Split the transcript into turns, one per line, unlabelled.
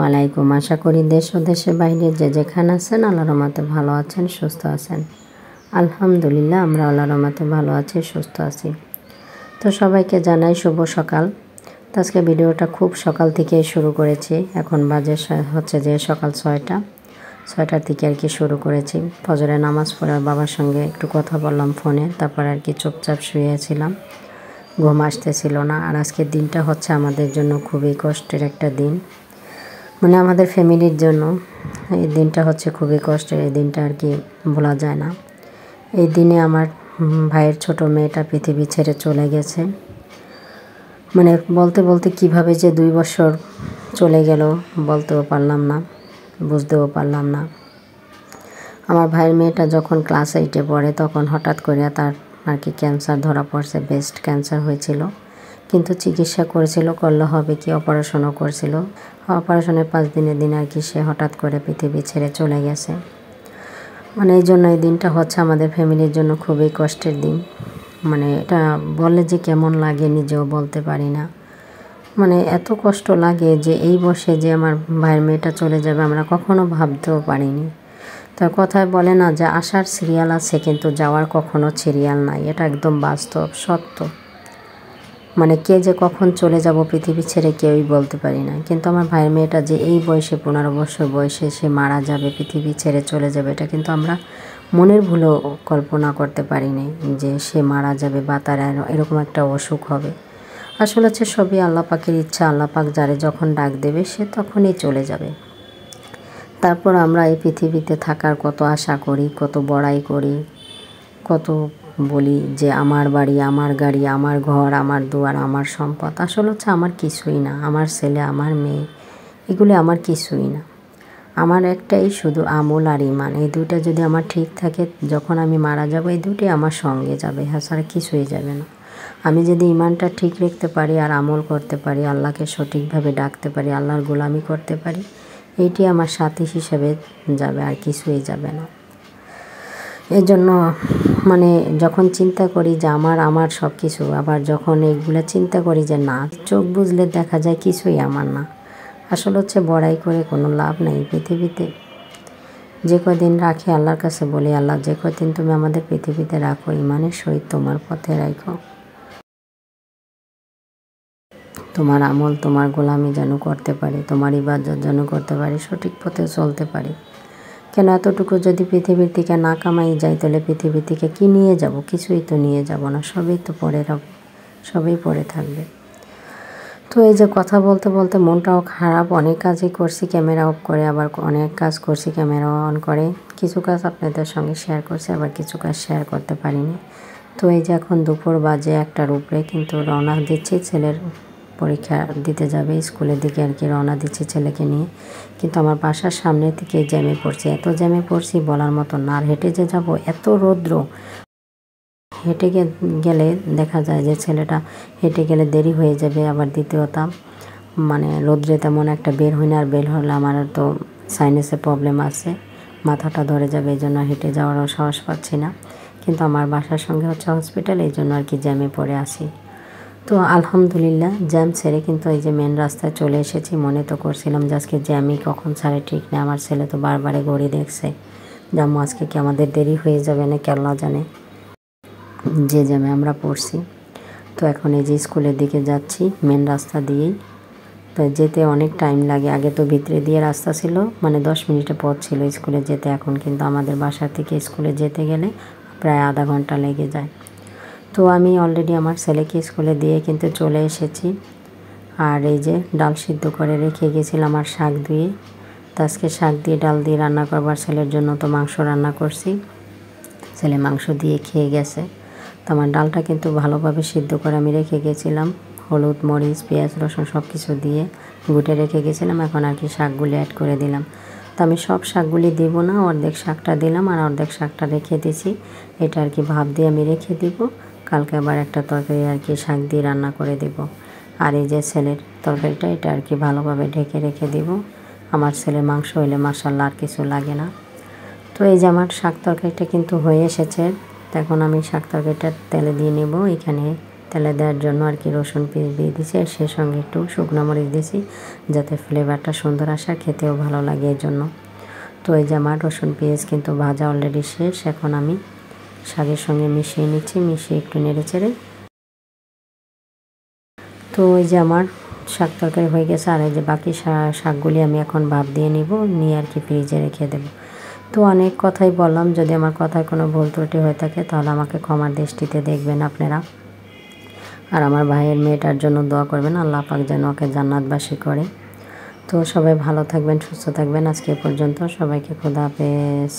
আলাইকুম। আশা করি দেশ ও দেশের বাইরে যে যেখানে আছেন আল্লাহর রহমতে ভালো আছেন, সুস্থ আছেন। আলহামদুলিল্লাহ আমরা আল্লাহর রহমতে ভালো আছি, সুস্থ আছি। তো সবাইকে জানাই শুভ সকাল। তো আজকে ভিডিওটা খুব সকাল থেকে শুরু করেছি। এখন বাজে হচ্ছে যে সকাল 6টার দিকে আর কি শুরু করেছি। ফজরে নামাজ পড়ে বাবার সঙ্গে একটু কথা বললাম ফোনে, তারপর আর কি চুপচাপ শুয়েছিলাম, ঘুম আসতেছিল না। আর আজকের দিনটা হচ্ছে আমাদের জন্য খুবই কষ্টের একটা দিন, মানে আমাদের ফ্যামিলির জন্য এই দিনটা হচ্ছে খুবই কষ্টের। এই দিনটা আর কি ভোলা যায় না। এই দিনে আমার ভাইয়ের ছোট মেয়েটা পৃথিবী ছেড়ে চলে গেছে। মানে বলতে বলতে কিভাবে যে 2 বছর চলে গেল বলতেও পারলাম না, বুঝতেও পারলাম না। আমার ভাইয়ের মেয়েটা যখন ক্লাস 8-এ পড়ে তখন হঠাৎ করে তার আর কি ক্যান্সার ধরা পড়ছে, ব্রেস্ট ক্যান্সার হয়েছিল। কিন্তু চিকিৎসা করেছিল, করলে হবে কি, অপারেশনও করছিল। অপারেশনের 5 দিনের দিন আর কি সে হঠাৎ করে পৃথিবী ছেড়ে চলে গেছে। মানে এই জন্য এই দিনটা হচ্ছে আমাদের ফ্যামিলির জন্য খুবই কষ্টের দিন। মানে এটা বলে যে কেমন লাগে নিজেও বলতে পারি না। মানে এত কষ্ট লাগে যে এই বয়সে যে আমার ভাইয়ের মেয়েটা চলে যাবে আমরা কখনো ভাবতেও পারিনি। তার কথায় বলে না যে আসার সিরিয়াল আছে কিন্তু যাওয়ার কখনো সিরিয়াল নাই। এটা একদম বাস্তব সত্য। মানে কে যে কখন চলে যাব পৃথিবী ছেড়ে কেউই বলতে পারি না। কিন্তু আমার ভাইয়ের মেয়েটা যে এই বয়সে 15 বছর বয়সে সে মারা যাবে, পৃথিবী ছেড়ে চলে যাবে, এটা কিন্তু আমরা মনের ভুলেও কল্পনা করতে পারিনি যে সে মারা যাবে বা তার এরকম একটা অসুখ হবে। আসলে হচ্ছে সবই আল্লাহ পাকের ইচ্ছা। আল্লাহ পাক যারে যখন ডাক দেবে সে তখনই চলে যাবে। তারপর আমরা এই পৃথিবীতে থাকার কত আশা করি, কত বড়াই করি, কত বলি যে আমার বাড়ি, আমার গাড়ি, আমার ঘর, আমার দুয়ার, আমার সম্পদ। আসলে হচ্ছে আমার কিছুই না। আমার ছেলে, আমার মেয়ে, এগুলি আমার কিছুই না। আমার একটাই শুধু আমল আর ইমান। এই দুইটা যদি আমার ঠিক থাকে, যখন আমি মারা যাব এই দুটোই আমার সঙ্গে যাবে, ছাড়া কিছুই যাবে না। আমি যদি ইমানটা ঠিক রাখতে পারি আর আমল করতে পারি, আল্লাহকে সঠিকভাবে ডাকতে পারি, আল্লাহর গোলামি করতে পারি, এইটি আমার সাথী হিসেবে যাবে, আর কিছুই যাবে না। এই জন্য মানে যখন চিন্তা করি যে আমার সব কিছু, আবার যখন এইগুলো চিন্তা করি যে না, চোখ বুঝলে দেখা যায় কিছুই আমার না। আসলে হচ্ছে বড়াই করে কোনো লাভ নেই পৃথিবীতে। যে কদিন রাখি আল্লাহর কাছে বলি, আল্লাহ যে কদিন তুমি আমাদের পৃথিবীতে রাখো, ইমানের সহিত তোমার পথে রাখো, তোমার আমল, তোমার গোলামি যেন করতে পারি, তোমার ইবাদত যেন করতে পারি, সঠিক পথে চলতে পারি। কেন এতটুকু যদি পৃথিবীর থেকে না কামাই যাই, তাহলে পৃথিবী থেকে কি নিয়ে যাব? কিছুই তো নিয়ে যাব না, সবই তো পড়ে রাখবো, সবই পড়ে থাকবে। তো এই যে কথা বলতে বলতে মনটাও খারাপ। অনেক কাজই করছি ক্যামেরা অফ করে, আবার অনেক কাজ করছি ক্যামেরা অন করে। কিছু কাজ আপনাদের সঙ্গে শেয়ার করছি, আবার কিছু কাজ শেয়ার করতে পারিনি। তো এই যে এখন দুপুর বাজে 1টার উপরে, কিন্তু রওনা দিচ্ছি ছেলের পরীক্ষা দিতে যাবে স্কুলের দিকে আর কি রওনা দিচ্ছি ছেলেকে নিয়ে। কিন্তু আমার বাসার সামনে থেকে জ্যামে পড়ছি, এত জ্যামে পড়ছি বলার মতো না। আর হেঁটে যে যাব, এত রৌদ্র, হেঁটে গেলে দেখা যায় যে ছেলেটা হেঁটে গেলে দেরি হয়ে যাবে। আবার দ্বিতীয়তা মানে রৌদ্রে তেমন একটা বের হই না, আর বের হলে আমার তো সাইনাসের প্রবলেম আছে, মাথাটা ধরে যাবে, এই জন্য হেঁটে যাওয়ারও সাহস পাচ্ছি না। কিন্তু আমার বাসার সঙ্গে হচ্ছে হসপিটাল, এই জন্য আর কি জ্যামে পড়ে আসি। তো আলহামদুলিল্লাহ জ্যাম ছেড়ে কিন্তু এই যে মেন রাস্তায় চলে এসেছি। মনে তো করছিলাম যে আজকে জ্যামই কখন ছাড়ে ঠিক নেই। আমার ছেলে তো বারবারে ঘড়ি দেখছে, জাম্মু আজকে কি আমাদের দেরি হয়ে যাবে না, কে আল্লাহ জানে যে জ্যামে আমরা পড়ছি। তো এখন এই যে স্কুলের দিকে যাচ্ছি মেন রাস্তা দিয়েই। তো যেতে অনেক টাইম লাগে। আগে তো ভিতরে দিয়ে রাস্তা ছিল, মানে 10 মিনিটের পথ ছিল স্কুলে যেতে। এখন কিন্তু আমাদের বাসা থেকে স্কুলে যেতে গেলে প্রায় আধা ঘন্টা লেগে যায়। তো আমি অলরেডি আমার ছেলেকে স্কুলে দিয়ে কিন্তু চলে এসেছি। আর এই যে ডাল সিদ্ধ করে রেখে গেছিলাম আর শাক ধুয়ে। তো আজকে শাক দিয়ে ডাল দিয়ে রান্না করবার, ছেলের জন্য তো মাংস রান্না করছি, ছেলে মাংস দিয়ে খেয়ে গেছে। তো আমার ডালটা কিন্তু ভালোভাবে সিদ্ধ করে আমি রেখে গেছিলাম, হলুদ, মরিচ, পেঁয়াজ, রসুন সব কিছু দিয়ে গুটে রেখে গেছিলাম। এখন আর কি শাকগুলি অ্যাড করে দিলাম। তো আমি সব শাকগুলি দেব না, অর্ধেক শাকটা দিলাম আর অর্ধেক শাকটা রেখে দিছি। এটা আর কি ভাপ দিয়ে আমি রেখে দিব, কালকে আবার একটা তরকারি আর কি শাক দিয়ে রান্না করে দেব। আর এই যে ছেলের তরকারিটা, এটা আর কি ভালোভাবে ঢেকে রেখে দিব। আমার ছেলের মাংস হইলে মাশাআল্লাহ আর কিছু লাগে না। তো এই যে আমার শাক তরকারিটা কিন্তু হয়ে এসেছে। তো এখন আমি শাক তরকারিটা তেলে দিয়ে নেব। এখানে তেলে দেওয়ার জন্য আর কি রসুন পেঁয়াজ দিয়ে দিয়েছি, আর সেই সঙ্গে একটু শুকনো মরিচ দিয়েছি যাতে ফ্লেভারটা সুন্দর আসে আর খেতেও ভালো লাগে এই জন্য। তো এই যে আমার রসুন পেঁয়াজ কিন্তু ভাজা অলরেডি শেষ। এখন আমি শাকের সঙ্গে মিশিয়ে নিচ্ছি, মিশিয়ে একটু নেড়ে চেড়ে। তো এই যে আমার শাক তরকারি হয়ে গেছে, আর এই যে বাকি শাকগুলি আমি এখন ভাপ দিয়ে নিব, নিয়ে আর কি ফ্রিজে রেখে দেবো। তো অনেক কথাই বললাম, যদি আমার কথায় কোনো ভুল ত্রুটি হয়ে থাকে তাহলে আমাকে ক্ষমার দৃষ্টিতে দেখবেন আপনারা। আর আমার ভাইয়ের মেয়েটার জন্য দোয়া করবেন, আল্লাহ পাক যেন ওকে জান্নাতবাসী করে। তো সবাই ভালো থাকবেন, সুস্থ থাকবেন। আজকে এ পর্যন্ত, সবাইকে খোদা হাফেজ।